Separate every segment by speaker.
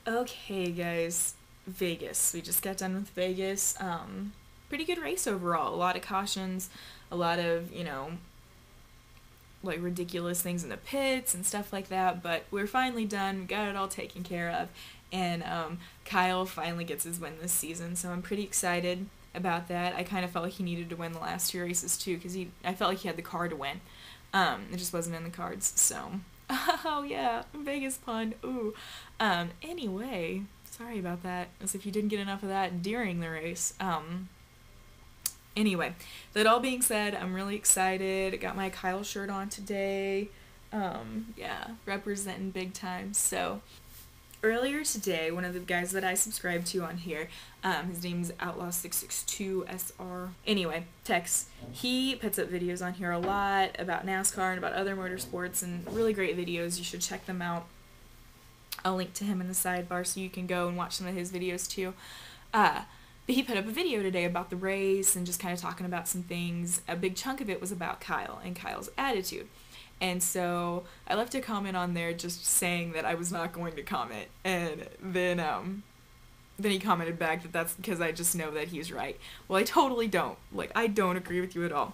Speaker 1: Okay, guys, Vegas. We just got done with Vegas. Pretty good race overall. A lot of cautions, a lot of, like ridiculous things in the pits and stuff like that, but we're finally done. We got it all taken care of. And Kyle finally gets his win this season, so I'm pretty excited about that. I kind of felt like he needed to win the last two races too, because I felt like he had the car to win. It just wasn't in the cards, so. Oh yeah, Vegas pun. Ooh. Anyway, sorry about that. As if you didn't get enough of that during the race. Anyway, that all being said, I'm really excited. I got my Kyle shirt on today. Yeah, representing big time. So, earlier today, one of the guys that I subscribe to on here, his name's Outlaw662SR. Anyway, Tex, he puts up videos on here a lot about NASCAR and about other motorsports and really great videos. You should check them out. I'll link to him in the sidebar so you can go and watch some of his videos too. But he put up a video today about the race and just kind of talking about some things. A big chunk of it was about Kyle and Kyle's attitude. And so I left a comment on there just saying that I was not going to comment. And then he commented back that that's because I just know that he's right. Well, I totally don't. Like, I don't agree with you at all.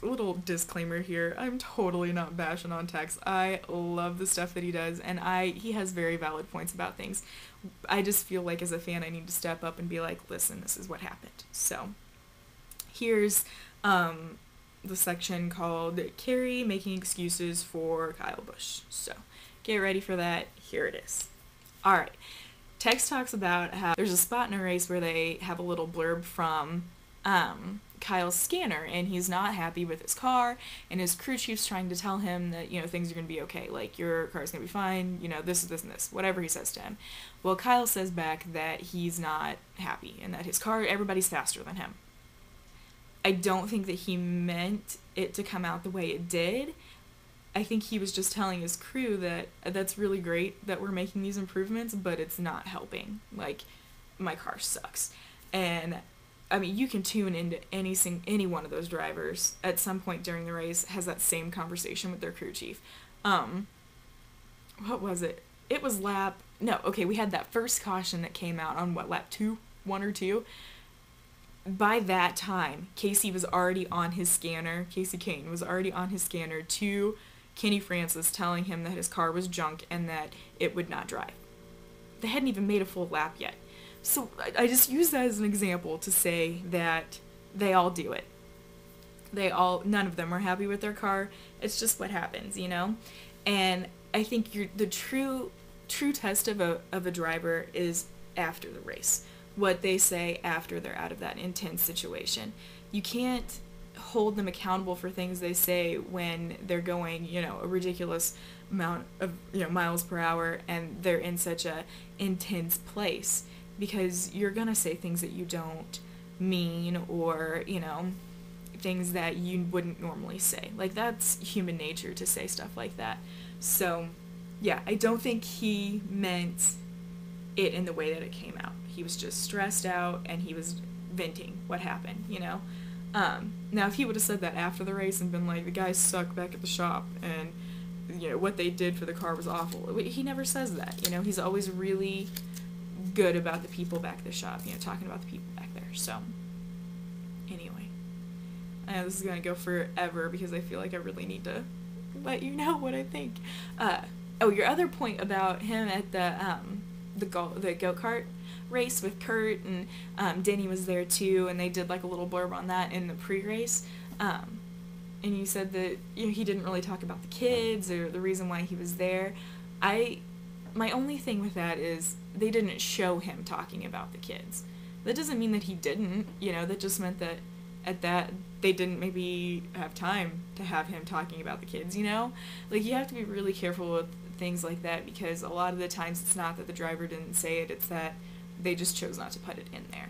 Speaker 1: Little disclaimer here. I'm totally not bashing on Tex. I love the stuff that he does, and he has very valid points about things. I just feel like as a fan I need to step up and be like, listen, this is what happened. So here's the section called Carrie Making Excuses for Kyle Busch. So get ready for that. Here it is. Alright. Tex talks about how there's a spot in a race where they have a little blurb from Kyle's scanner, and he's not happy with his car, and his crew chief's trying to tell him that, things are going to be okay, like, your car's going to be fine, this is this and this, whatever he says to him. Well, Kyle says back that he's not happy, and that his car, everybody's faster than him. I don't think that he meant it to come out the way it did. I think he was just telling his crew that that's really great that we're making these improvements, but it's not helping. Like, my car sucks. And I mean, you can tune into any one of those drivers at some point during the race has that same conversation with their crew chief. What was it? It was we had that first caution that came out on lap 1 or 2. By that time, Casey was already on his scanner. Casey Kane was already on his scanner to Kenny Francis telling him that his car was junk and that it would not drive. They hadn't even made a full lap yet. So I just use that as an example to say that they all do it. None of them are happy with their car. It's just what happens, And I think the true test of a driver is after the race. What they say after they're out of that intense situation. You can't hold them accountable for things they say when they're going, a ridiculous amount of, miles per hour, and they're in such a intense place. Because you're gonna say things that you don't mean, or, things that you wouldn't normally say. Like, that's human nature to say stuff like that. So, yeah, I don't think he meant it in the way that it came out. He was just stressed out, and he was venting what happened, Now, if he would have said that after the race and been like, the guys suck back at the shop, and, what they did for the car was awful. He never says that, He's always really good about the people back at the shop, talking about the people back there. So, anyway, I know this is gonna go forever because I feel like I really need to let you know what I think. Your other point about him at the go-kart race with Kurt, and Denny was there too, and they did like a little blurb on that in the pre-race. And you said that he didn't really talk about the kids or the reason why he was there. My only thing with that is they didn't show him talking about the kids. That doesn't mean that he didn't, that just meant that at that they didn't maybe have time to have him talking about the kids, Like, you have to be really careful with things like that, because a lot of the times it's not that the driver didn't say it, it's that they just chose not to put it in there.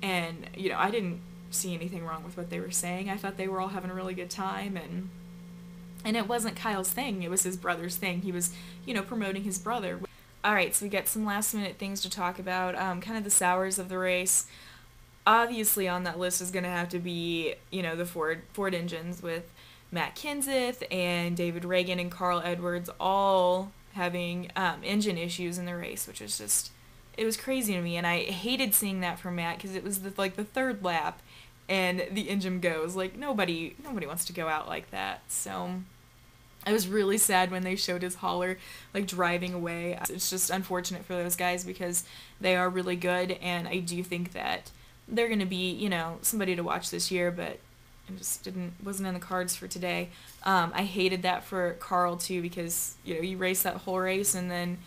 Speaker 1: And, I didn't see anything wrong with what they were saying. I thought they were all having a really good time, and it wasn't Kyle's thing, it was his brother's thing. He was, promoting his brother. Alright, so we got some last minute things to talk about, kind of the sours of the race. Obviously on that list is going to have to be, the Ford engines with Matt Kenseth and David Reagan and Carl Edwards all having engine issues in the race, which was just, it was crazy to me, and I hated seeing that for Matt because it was like the third lap, and the engine goes. Like, nobody wants to go out like that. So I was really sad when they showed his hauler like driving away. It's just unfortunate for those guys because they are really good, and I do think that they're going to be, you know, somebody to watch this year, but it just wasn't in the cards for today. I hated that for Carl too because, you know, you race that whole race and then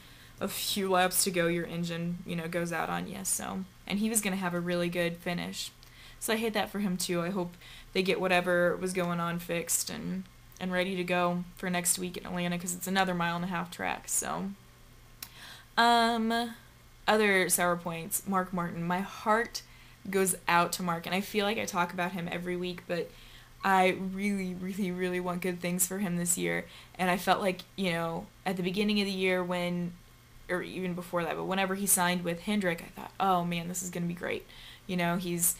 Speaker 1: a few laps to go your engine, you know, goes out on you. So, and he was going to have a really good finish. So I hate that for him too. I hope they get whatever was going on fixed and ready to go for next week in Atlanta because it's another 1.5 mile track. So, other sour points, Mark Martin. My heart goes out to Mark, and I feel like I talk about him every week, but I really, really, really want good things for him this year. And I felt like, you know, at the beginning of the year when, or even before that, but whenever he signed with Hendrick, I thought, oh man, this is going to be great. You know, he's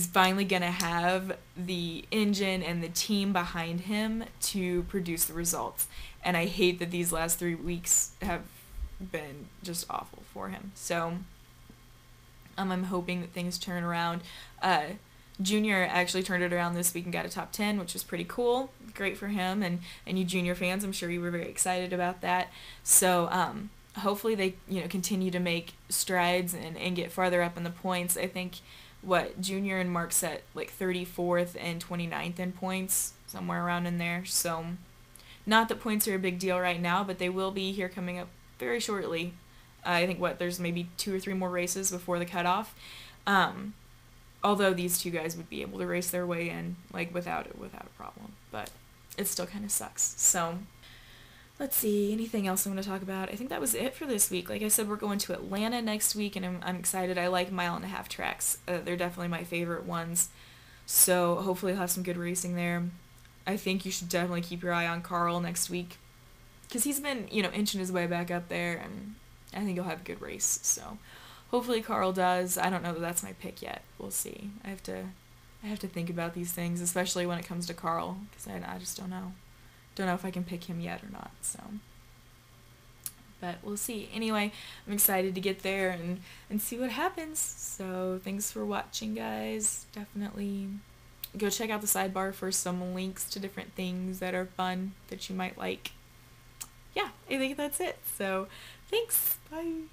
Speaker 1: finally going to have the engine and the team behind him to produce the results. And I hate that these last 3 weeks have been just awful for him. So I'm hoping that things turn around. Junior actually turned it around this week and got a top 10, which was pretty cool. Great for him. And you Junior fans, I'm sure you were very excited about that. So hopefully they, you know, continue to make strides and get farther up in the points. I think Junior and Mark set like 34th and 29th in points, somewhere around in there. So not that points are a big deal right now, but they will be here coming up very shortly. I think there's maybe 2 or 3 more races before the cutoff. Although these two guys would be able to race their way in like without a problem, but it still kind of sucks. So let's see, anything else I want to talk about? I think that was it for this week. Like I said, we're going to Atlanta next week, and I'm excited. I like 1.5 mile tracks. They're definitely my favorite ones. So hopefully I'll have some good racing there. I think you should definitely keep your eye on Carl next week because he's been, you know, inching his way back up there, and I think he'll have a good race. So hopefully Carl does. I don't know that that's my pick yet. We'll see. I have to think about these things, especially when it comes to Carl, because I just don't know. Don't know if I can pick him yet or not. So, but we'll see. Anyway, I'm excited to get there and see what happens. So thanks for watching, guys. Definitely go check out the sidebar for some links to different things that are fun that you might like. Yeah, I think that's it. So thanks. Bye.